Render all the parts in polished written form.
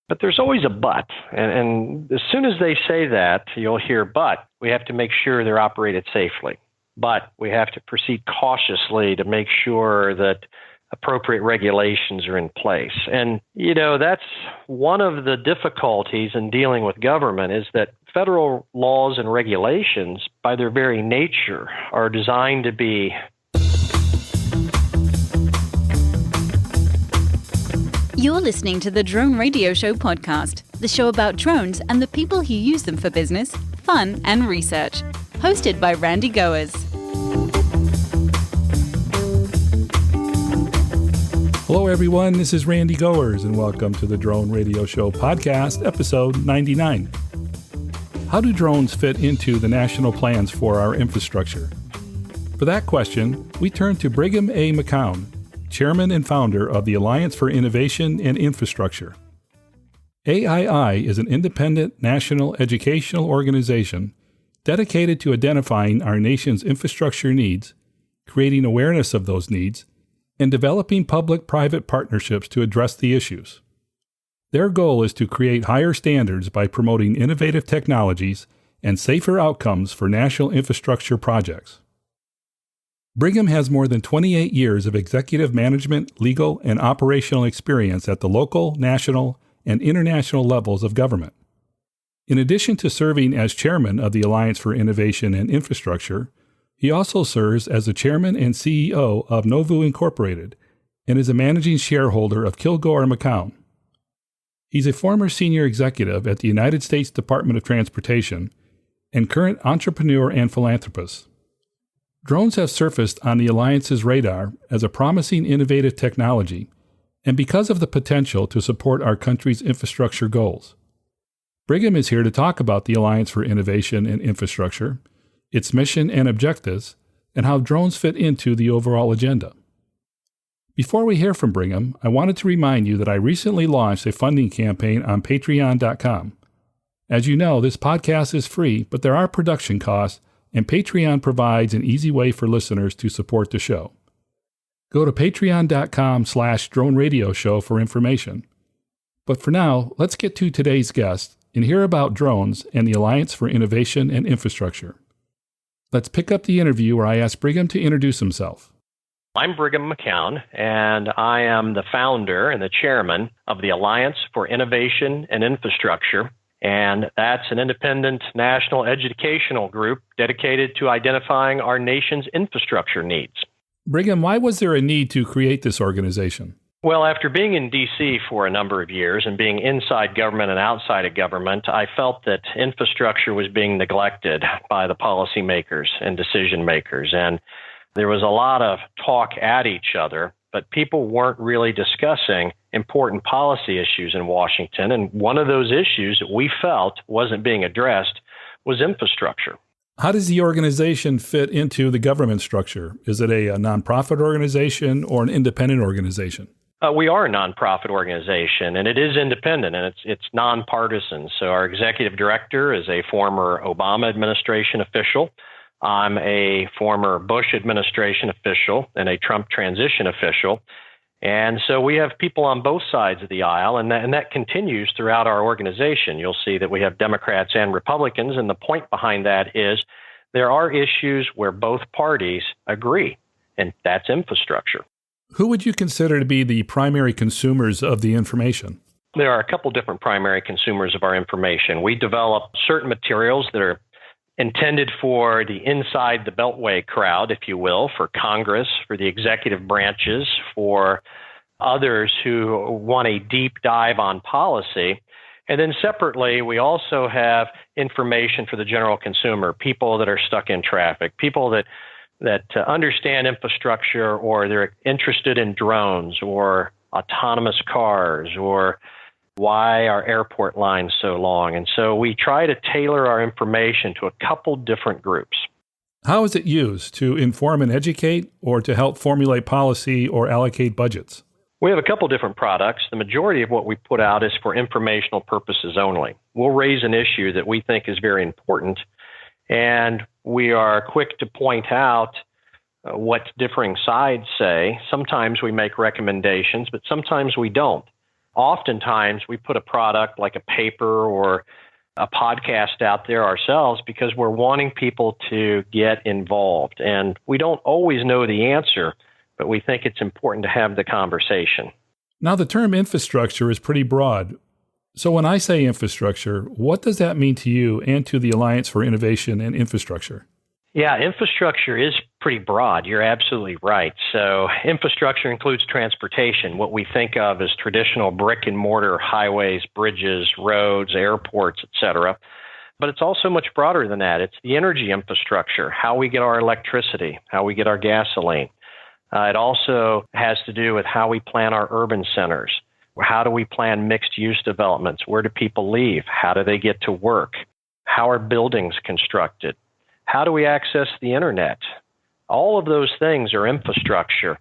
But there's always a but. And as soon as they say that, you'll hear, but we have to make sure they're operated safely. But we have to proceed cautiously to make sure that appropriate regulations are in place. And, that's one of the difficulties in dealing with government is that federal laws and regulations, by their very nature, are designed to be You're listening to the Drone Radio Show podcast, the show about drones and the people who use them for business, fun, and research. Hosted by Randy Goers. Hello, everyone. This is Randy Goers, and welcome to the Drone Radio Show podcast, episode 99. How do drones fit into the national plans for our infrastructure? For that question, we turn to Brigham A. McCown, Chairman and founder of the Alliance for Innovation and Infrastructure. AII is an independent national educational organization dedicated to identifying our nation's infrastructure needs, creating awareness of those needs, and developing public-private partnerships to address the issues. Their goal is to create higher standards by promoting innovative technologies and safer outcomes for national infrastructure projects. Brigham has more than 28 years of executive management, legal, and operational experience at the local, national, and international levels of government. In addition to serving as chairman of the Alliance for Innovation and Infrastructure, he also serves as the chairman and CEO of Nouveau Inc. and is a managing shareholder of Kilgore and McCown. He's a former senior executive at the United States Department of Transportation and current entrepreneur and philanthropist. Drones have surfaced on the Alliance's radar as a promising innovative technology and because of the potential to support our country's infrastructure goals. Brigham is here to talk about the Alliance for Innovation and Infrastructure, its mission and objectives, and how drones fit into the overall agenda. Before we hear from Brigham, I wanted to remind you that I recently launched a funding campaign on Patreon.com. As you know, this podcast is free, but there are production costs, and Patreon provides an easy way for listeners to support the show. Go to patreon.com/drone radio show for information. But for now, let's get to today's guest and hear about drones and the Alliance for Innovation and Infrastructure. Let's pick up the interview where I asked Brigham to introduce himself. I'm Brigham McCown, and I am the founder and the chairman of the Alliance for Innovation and Infrastructure. And that's an independent national educational group dedicated to identifying our nation's infrastructure needs. Brigham, why was there a need to create this organization? Well, after being in D.C. for a number of years and being inside government and outside of government, I felt that infrastructure was being neglected by the policymakers and decision makers. And there was a lot of talk at each other, but people weren't really discussing important policy issues in Washington. And one of those issues that we felt wasn't being addressed was infrastructure. How does the organization fit into the government structure? Is it a nonprofit organization or an independent organization? We are a nonprofit organization, and it is independent, and it's nonpartisan. So our executive director is a former Obama administration official. I'm a former Bush administration official and a Trump transition official. And so we have people on both sides of the aisle, and that continues throughout our organization. You'll see that we have Democrats and Republicans, and the point behind that is there are issues where both parties agree, and that's infrastructure. Who would you consider to be the primary consumers of the information? There are a couple different primary consumers of our information. We develop certain materials that are intended for the inside the Beltway crowd, if you will, for Congress, for the executive branches, for others who want a deep dive on policy. And then separately, we also have information for the general consumer, people that are stuck in traffic, people that understand infrastructure, or they're interested in drones or autonomous cars, or why are airport lines so long. And so we try to tailor our information to a couple different groups. How is it used? To inform and educate, or to help formulate policy or allocate budgets? We have a couple different products. The majority of what we put out is for informational purposes only. We'll raise an issue that we think is very important, and we are quick to point out what differing sides say. Sometimes we make recommendations, but sometimes we don't. oftentimes we put a product like a paper or a podcast out there ourselves because we're wanting people to get involved. And we don't always know the answer, but we think it's important to have the conversation. Now, the term infrastructure is pretty broad. So when I say infrastructure, what does that mean to you and to the Alliance for Innovation and Infrastructure? Yeah, infrastructure is pretty broad. You're absolutely right. So infrastructure includes transportation, what we think of as traditional brick and mortar highways, bridges, roads, airports, et cetera. But it's also much broader than that. It's the energy infrastructure, how we get our electricity, how we get our gasoline. It also has to do with how we plan our urban centers. How do we plan mixed-use developments? Where do people live? How do they get to work? How are buildings constructed? How do we access the internet? All of those things are infrastructure.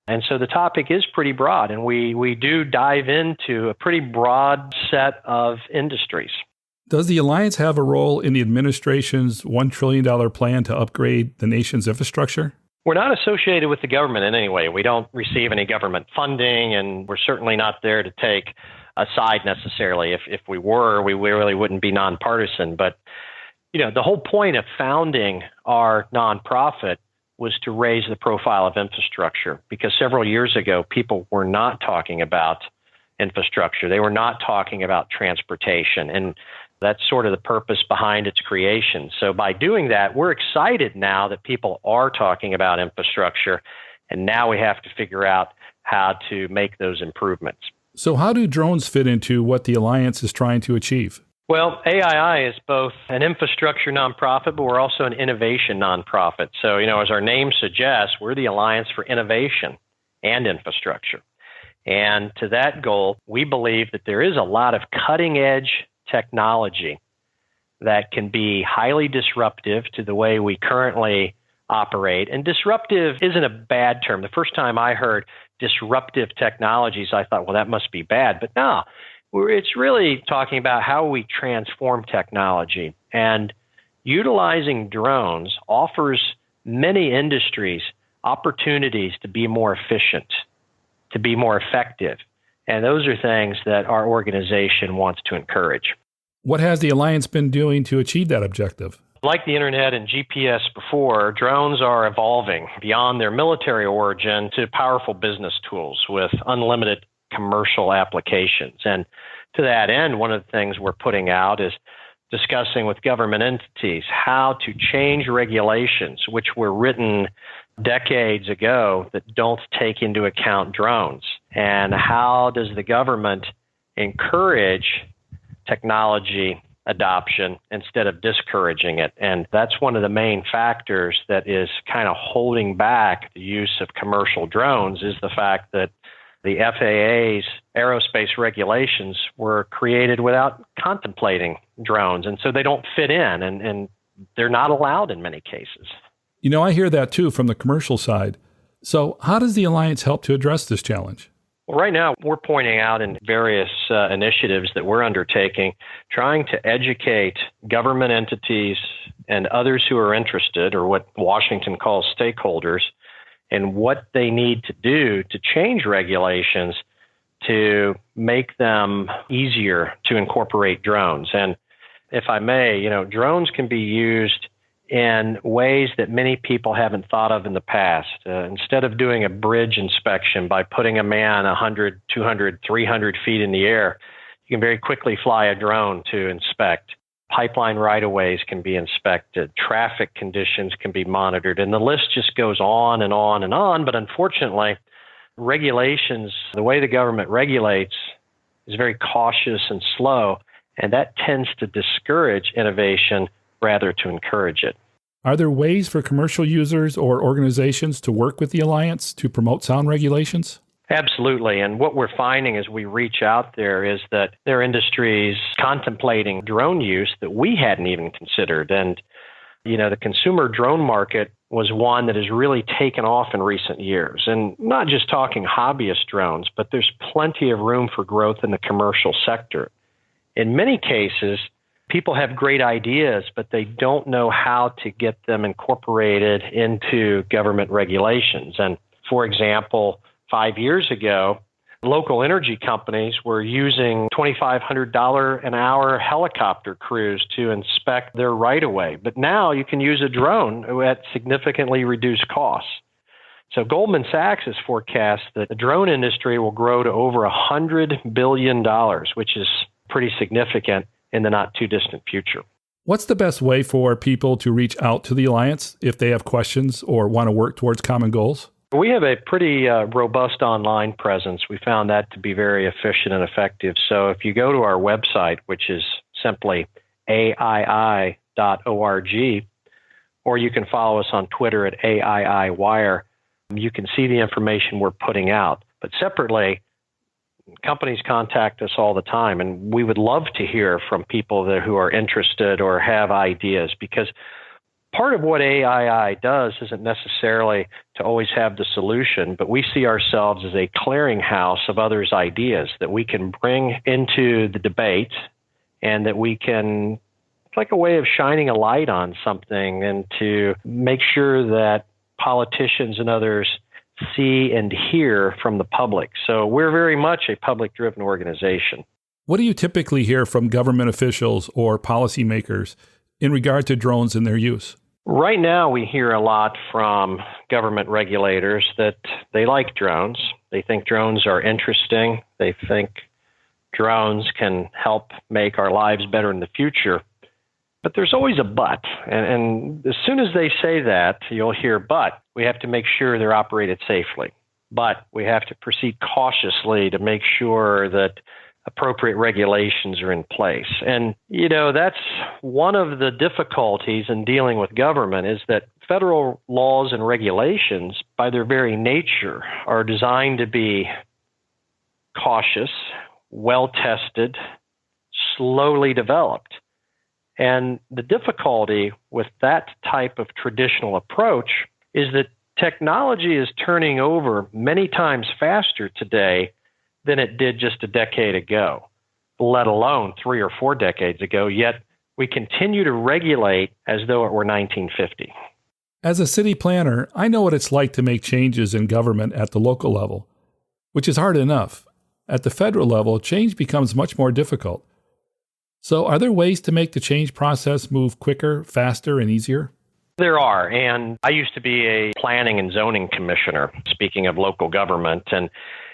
And so the topic is pretty broad, and we do dive into a pretty broad set of industries. Does the Alliance have a role in the administration's $1 trillion plan to upgrade the nation's infrastructure? We're not associated with the government in any way. We don't receive any government funding, and we're certainly not there to take a side necessarily. If we were, we really wouldn't be nonpartisan. But the whole point of founding our nonprofit was to raise the profile of infrastructure, because several years ago, people were not talking about infrastructure. They were not talking about transportation, and that's sort of the purpose behind its creation. So by doing that, we're excited now that people are talking about infrastructure, and now we have to figure out how to make those improvements. So how do drones fit into what the Alliance is trying to achieve? Well, AII is both an infrastructure nonprofit, but we're also an innovation nonprofit. So, as our name suggests, we're the Alliance for Innovation and Infrastructure. And to that goal, we believe that there is a lot of cutting-edge technology that can be highly disruptive to the way we currently operate. And disruptive isn't a bad term. The first time I heard disruptive technologies, I thought, well, that must be bad. But no. It's really talking about how we transform technology, and utilizing drones offers many industries opportunities to be more efficient, to be more effective. And those are things that our organization wants to encourage. What has the Alliance been doing to achieve that objective? Like the internet and GPS before, drones are evolving beyond their military origin to powerful business tools with unlimited commercial applications. And to that end, one of the things we're putting out is discussing with government entities how to change regulations, which were written decades ago that don't take into account drones. And how does the government encourage technology adoption instead of discouraging it? And that's one of the main factors that is kind of holding back the use of commercial drones, is the fact that the FAA's aerospace regulations were created without contemplating drones, and so they don't fit in, and they're not allowed in many cases. I hear that too from the commercial side. So how does the Alliance help to address this challenge? Well, right now, we're pointing out in various initiatives that we're undertaking, trying to educate government entities and others who are interested, or what Washington calls stakeholders, and what they need to do to change regulations to make them easier to incorporate drones. And if I may, drones can be used in ways that many people haven't thought of in the past. Instead of doing a bridge inspection by putting a man 100, 200, 300 feet in the air, you can very quickly fly a drone to inspect. Pipeline right-of-ways can be inspected. Traffic conditions can be monitored. And the list just goes on and on and on. But unfortunately, regulations, the way the government regulates, is very cautious and slow. And that tends to discourage innovation rather to encourage it. Are there ways for commercial users or organizations to work with the Alliance to promote sound regulations? Absolutely. And what we're finding as we reach out there is that there are industries contemplating drone use that we hadn't even considered. And, the consumer drone market was one that has really taken off in recent years. And not just talking hobbyist drones, but there's plenty of room for growth in the commercial sector. In many cases, people have great ideas, but they don't know how to get them incorporated into government regulations. And for example, 5 years ago, local energy companies were using $2,500 an hour helicopter crews to inspect their right-of-way. But now you can use a drone at significantly reduced costs. So Goldman Sachs has forecast that the drone industry will grow to over $100 billion, which is pretty significant in the not too distant future. What's the best way for people to reach out to the Alliance if they have questions or want to work towards common goals? We have a pretty robust online presence. We found that to be very efficient and effective. So if you go to our website, which is simply aii.org, or you can follow us on Twitter at AIIWire, you can see the information we're putting out. But separately, companies contact us all the time, and we would love to hear from people who are interested or have ideas, because part of what AII does isn't necessarily to always have the solution, but we see ourselves as a clearinghouse of others' ideas that we can bring into the debate, and that we can, it's like a way of shining a light on something and to make sure that politicians and others see and hear from the public. So we're very much a public-driven organization. What do you typically hear from government officials or policymakers in regard to drones and their use? Right now, we hear a lot from government regulators that they like drones. They think drones are interesting. They think drones can help make our lives better in the future. But there's always a but. And as soon as they say that, you'll hear, but we have to make sure they're operated safely. But we have to proceed cautiously to make sure that appropriate regulations are in place. And, that's one of the difficulties in dealing with government, is that federal laws and regulations, by their very nature, are designed to be cautious, well-tested, slowly developed. And the difficulty with that type of traditional approach is that technology is turning over many times faster today than it did just a decade ago, let alone 3 or 4 decades ago, yet we continue to regulate as though it were 1950. As a city planner, I know what it's like to make changes in government at the local level, which is hard enough. At the federal level, change becomes much more difficult. So are there ways to make the change process move quicker, faster, and easier? There are, and I used to be a planning and zoning commissioner, speaking of local government, and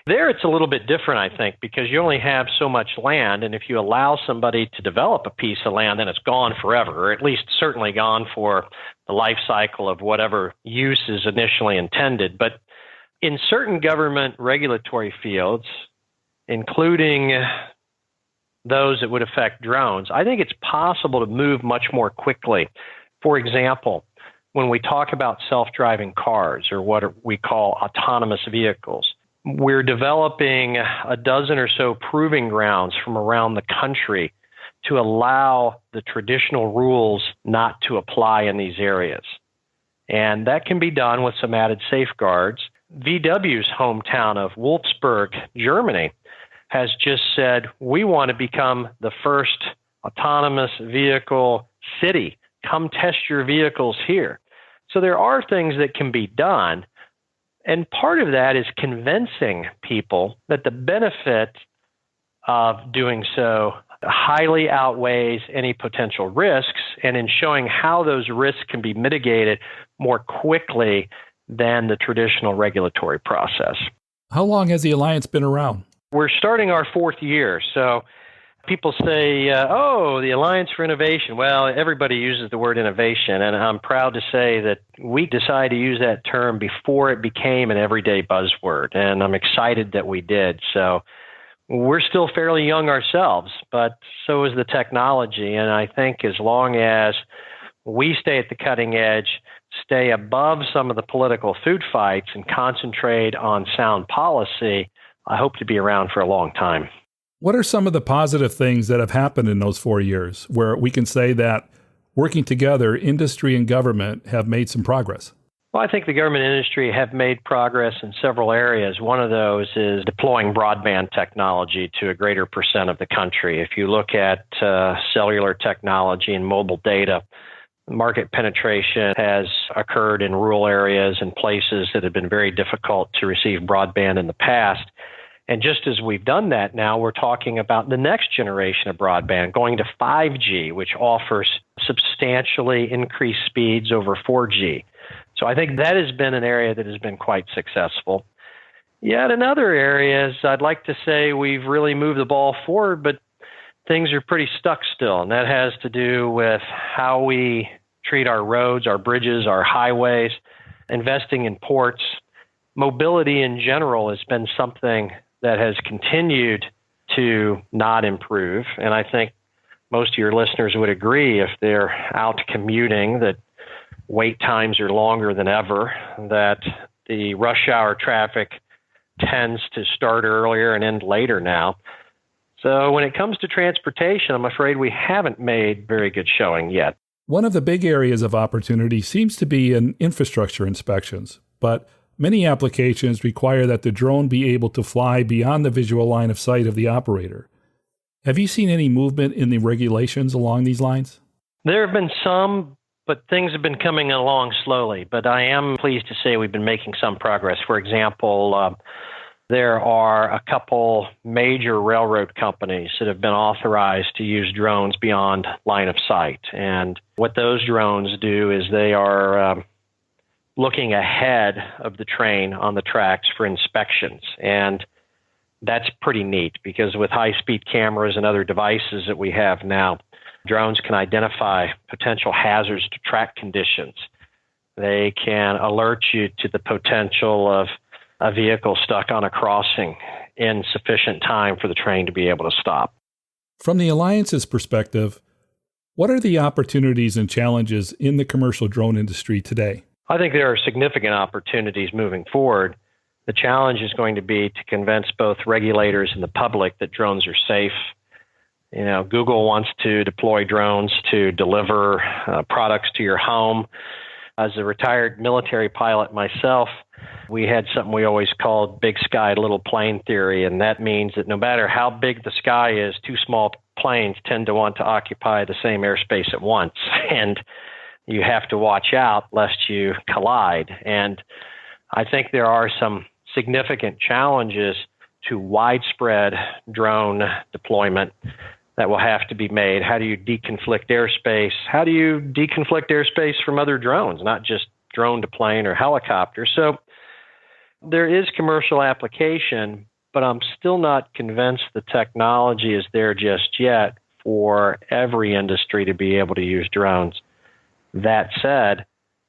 there it's a little bit different, I think, because you only have so much land, and if you allow somebody to develop a piece of land, then it's gone forever, or at least certainly gone for the life cycle of whatever use is initially intended. But in certain government regulatory fields, including those that would affect drones, I think it's possible to move much more quickly. For example, when we talk about self-driving cars, or what we call autonomous vehicles, we're developing a dozen or so proving grounds from around the country to allow the traditional rules not to apply in these areas. And that can be done with some added safeguards. VW's hometown of Wolfsburg, Germany, has just said, we want to become the first autonomous vehicle city. Come test your vehicles here. So there are things that can be done. And part of that is convincing people that the benefit of doing so highly outweighs any potential risks, and in showing how those risks can be mitigated more quickly than the traditional regulatory process. How long has the Alliance been around? We're starting our 4th year. So people say, the Alliance for Innovation. Well, everybody uses the word innovation, and I'm proud to say that we decided to use that term before it became an everyday buzzword, and I'm excited that we did. So we're still fairly young ourselves, but so is the technology, and I think as long as we stay at the cutting edge, stay above some of the political food fights, and concentrate on sound policy, I hope to be around for a long time. What are some of the positive things that have happened in those 4 years where we can say that working together, industry and government have made some progress? Well, I think the government industry have made progress in several areas. One of those is deploying broadband technology to a greater percent of the country. If you look at cellular technology and mobile data, market penetration has occurred in rural areas and places that have been very difficult to receive broadband in the past. And just as we've done that now, we're talking about the next generation of broadband, going to 5G, which offers substantially increased speeds over 4G. So I think that has been an area that has been quite successful. Yet in other areas, I'd like to say we've really moved the ball forward, but things are pretty stuck still. And that has to do with how we treat our roads, our bridges, our highways, investing in ports. Mobility in general has been something that has continued to not improve. And I think most of your listeners would agree, if they're out commuting, that wait times are longer than ever, that the rush hour traffic tends to start earlier and end later now. So when it comes to transportation, I'm afraid we haven't made very good showing yet. One of the big areas of opportunity seems to be in infrastructure inspections, but many applications require that the drone be able to fly beyond the visual line of sight of the operator. Have you seen any movement in the regulations along these lines? There have been some, but things have been coming along slowly. But I am pleased to say we've been making some progress. For example, there are a couple major railroad companies that have been authorized to use drones beyond line of sight. And what those drones do is they are looking ahead of the train on the tracks for inspections. And that's pretty neat, because with high-speed cameras and other devices that we have now, drones can identify potential hazards to track conditions. They can alert you to the potential of a vehicle stuck on a crossing in sufficient time for the train to be able to stop. From the Alliance's perspective, what are the opportunities and challenges in the commercial drone industry today? I think there are significant opportunities moving forward. The challenge is going to be to convince both regulators and the public that drones are safe. Google wants to deploy drones to deliver products to your home. As a retired military pilot myself, we had something we always called big sky, little plane theory, and that means that no matter how big the sky is, two small planes tend to want to occupy the same airspace at once, and you have to watch out lest you collide. And I think there are some significant challenges to widespread drone deployment that will have to be made. How do you deconflict airspace? How do you deconflict airspace from other drones, not just drone to plane or helicopter? So there is commercial application, but I'm still not convinced the technology is there just yet for every industry to be able to use drones. That said,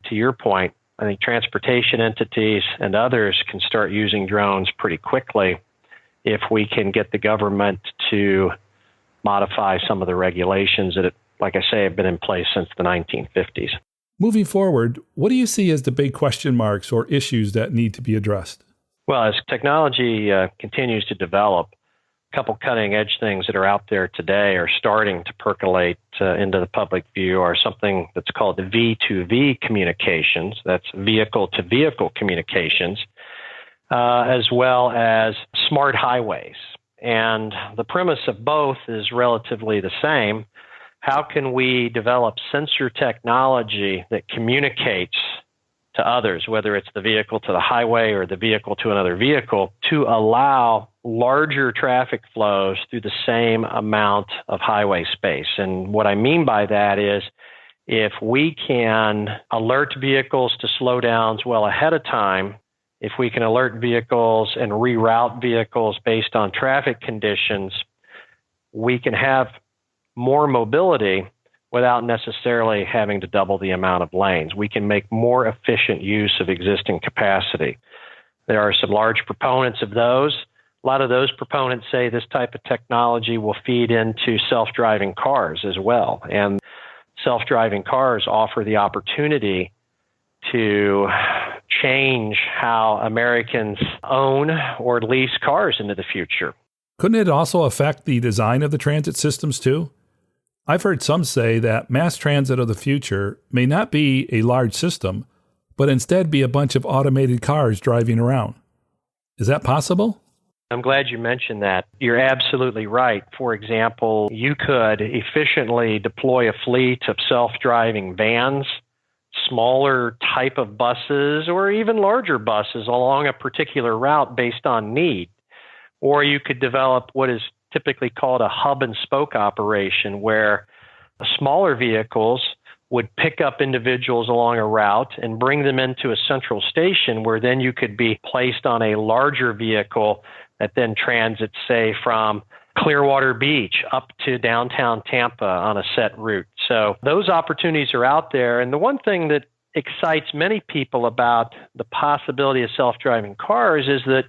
to your point, I think transportation entities and others can start using drones pretty quickly if we can get the government to modify some of the regulations that, like I say, have been in place since the 1950s. Moving forward, what do you see as the big question marks or issues that need to be addressed? Well, as technology continues to develop, a couple cutting-edge things that are out there today are starting to percolate into the public view are something that's called the V2V communications. That's vehicle-to-vehicle communications, as well as smart highways. And the premise of both is relatively the same. How can we develop sensor technology that communicates to others, whether it's the vehicle to the highway or the vehicle to another vehicle, to allow larger traffic flows through the same amount of highway space? And what I mean by that is, if we can alert vehicles to slowdowns well ahead of time, if we can alert vehicles and reroute vehicles based on traffic conditions, we can have more mobility without necessarily having to double the amount of lanes. We can make more efficient use of existing capacity. There are some large proponents of those. A lot of those proponents say this type of technology will feed into self-driving cars as well. And self-driving cars offer the opportunity to change how Americans own or lease cars into the future. Couldn't it also affect the design of the transit systems too? I've heard some say that mass transit of the future may not be a large system, but instead be a bunch of automated cars driving around. Is that possible? I'm glad you mentioned that. You're absolutely right. For example, you could efficiently deploy a fleet of self-driving vans, smaller type of buses, or even larger buses along a particular route based on need. Or you could develop what is typically called a hub and spoke operation, where smaller vehicles would pick up individuals along a route and bring them into a central station where then you could be placed on a larger vehicle that then transits, say, from Clearwater Beach up to downtown Tampa on a set route. So those opportunities are out there. And the one thing that excites many people about the possibility of self-driving cars is that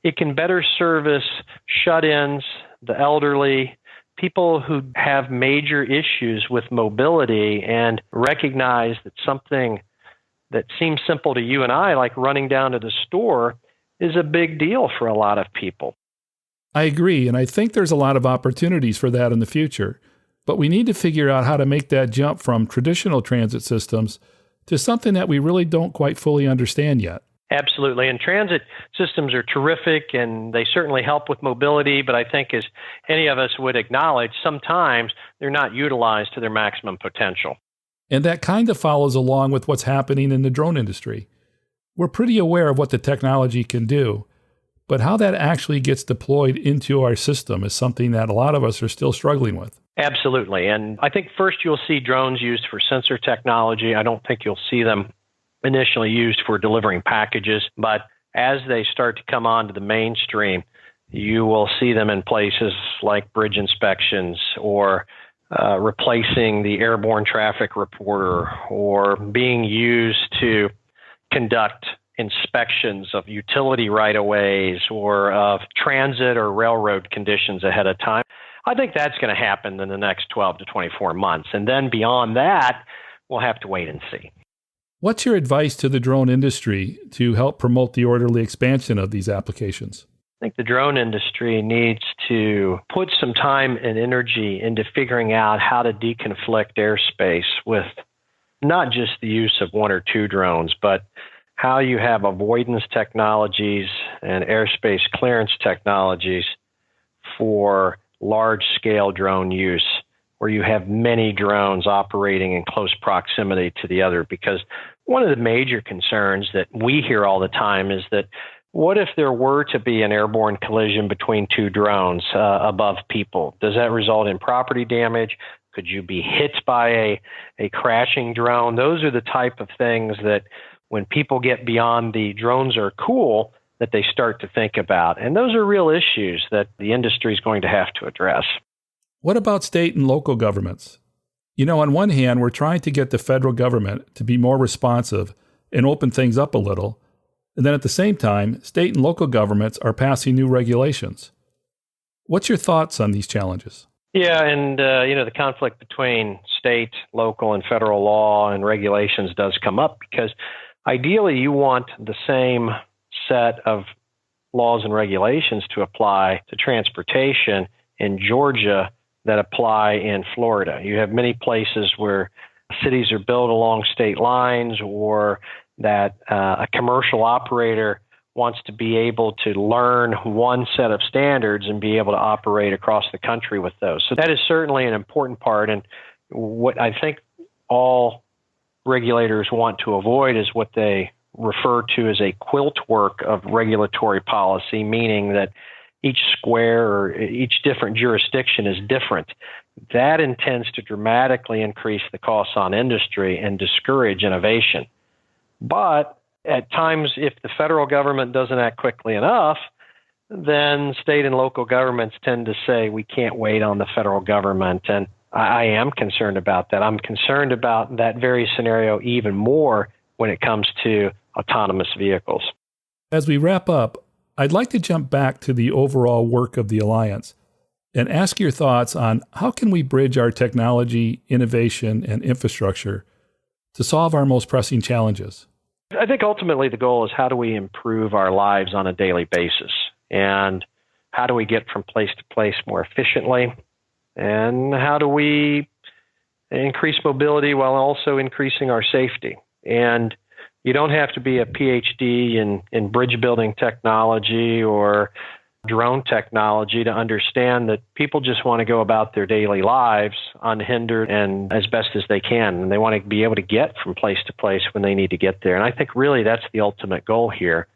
it can better service shut-ins, the elderly, people who have major issues with mobility, and recognize that something that seems simple to you and I, like running down to the store, is a big deal for a lot of people. I agree, and I think there's a lot of opportunities for that in the future. But we need to figure out how to make that jump from traditional transit systems to something that we really don't quite fully understand yet. Absolutely. And transit systems are terrific, and they certainly help with mobility. But I think, as any of us would acknowledge, sometimes they're not utilized to their maximum potential. And that kind of follows along with what's happening in the drone industry. We're pretty aware of what the technology can do, but how that actually gets deployed into our system is something that a lot of us are still struggling with. Absolutely. And I think first you'll see drones used for sensor technology. I don't think you'll see them initially used for delivering packages, but as they start to come onto the mainstream, you will see them in places like bridge inspections, or replacing the airborne traffic reporter, or being used to conduct inspections of utility right-of-ways or of transit or railroad conditions ahead of time. I think that's going to happen in the next 12 to 24 months. And then beyond that, we'll have to wait and see. What's your advice to the drone industry to help promote the orderly expansion of these applications? I think the drone industry needs to put some time and energy into figuring out how to deconflict airspace with not just the use of one or two drones, but how you have avoidance technologies and airspace clearance technologies for large-scale drone use, where you have many drones operating in close proximity to the other. Because one of the major concerns that we hear all the time is that, what if there were to be an airborne collision between two drones above people? Does that result in property damage? Could you be hit by a crashing drone? Those are the type of things that, when people get beyond the drones are cool, that they start to think about. And those are real issues that the industry is going to have to address. What about state and local governments? You know, on one hand, we're trying to get the federal government to be more responsive and open things up a little. And then at the same time, state and local governments are passing new regulations. What's your thoughts on these challenges? Yeah, and the conflict between state, local, and federal law and regulations does come up, because ideally you want the same set of laws and regulations to apply to transportation in Georgia that apply in Florida. You have many places where cities are built along state lines, or that a commercial operator wants to be able to learn one set of standards and be able to operate across the country with those. So that is certainly an important part. And what I think all regulators want to avoid is what they refer to as a quilt work of regulatory policy, meaning that each square or each different jurisdiction is different. That intends to dramatically increase the costs on industry and discourage innovation. But at times, if the federal government doesn't act quickly enough, then state and local governments tend to say, we can't wait on the federal government. And I am concerned about that. I'm concerned about that very scenario even more when it comes to autonomous vehicles. As we wrap up, I'd like to jump back to the overall work of the Alliance and ask your thoughts on how can we bridge our technology, innovation, and infrastructure to solve our most pressing challenges? I think ultimately the goal is, how do we improve our lives on a daily basis? And how do we get from place to place more efficiently? And how do we increase mobility while also increasing our safety? And you don't have to be a PhD in bridge building technology or drone technology to understand that people just want to go about their daily lives unhindered and as best as they can. And they want to be able to get from place to place when they need to get there. And I think really that's the ultimate goal here.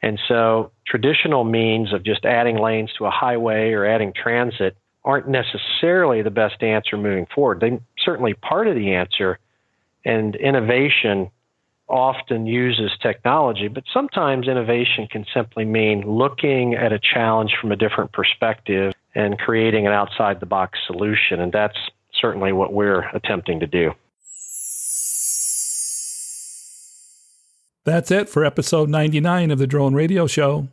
And so traditional means of just adding lanes to a highway or adding transit aren't necessarily the best answer moving forward. They're certainly part of the answer, and innovation often uses technology, but sometimes innovation can simply mean looking at a challenge from a different perspective and creating an outside-the-box solution, and that's certainly what we're attempting to do. That's it for episode 99 of the Drone Radio Show.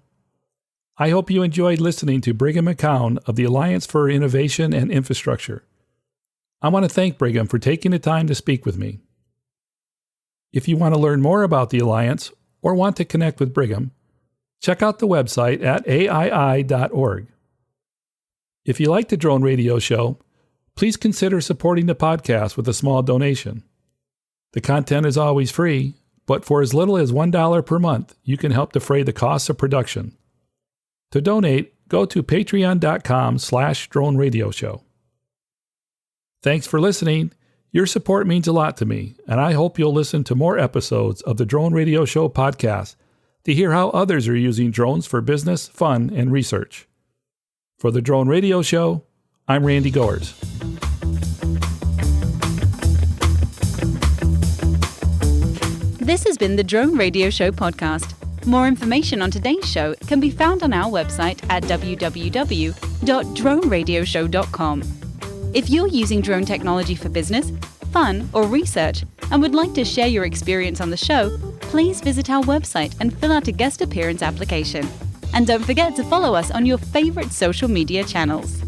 I hope you enjoyed listening to Brigham McCown of the Alliance for Innovation and Infrastructure. I want to thank Brigham for taking the time to speak with me. If you want to learn more about the Alliance or want to connect with Brigham, check out the website at aii.org. If you like the Drone Radio Show, please consider supporting the podcast with a small donation. The content is always free, but for as little as $1 per month, you can help defray the costs of production. To donate, go to patreon.com/Drone Radio Show. Thanks for listening. Your support means a lot to me, and I hope you'll listen to more episodes of the Drone Radio Show podcast to hear how others are using drones for business, fun, and research. For the Drone Radio Show, I'm Randy Goers. This has been the Drone Radio Show podcast. More information on today's show can be found on our website at www.droneradioshow.com. If you're using drone technology for business, fun, or research and would like to share your experience on the show, please visit our website and fill out a guest appearance application. And don't forget to follow us on your favorite social media channels.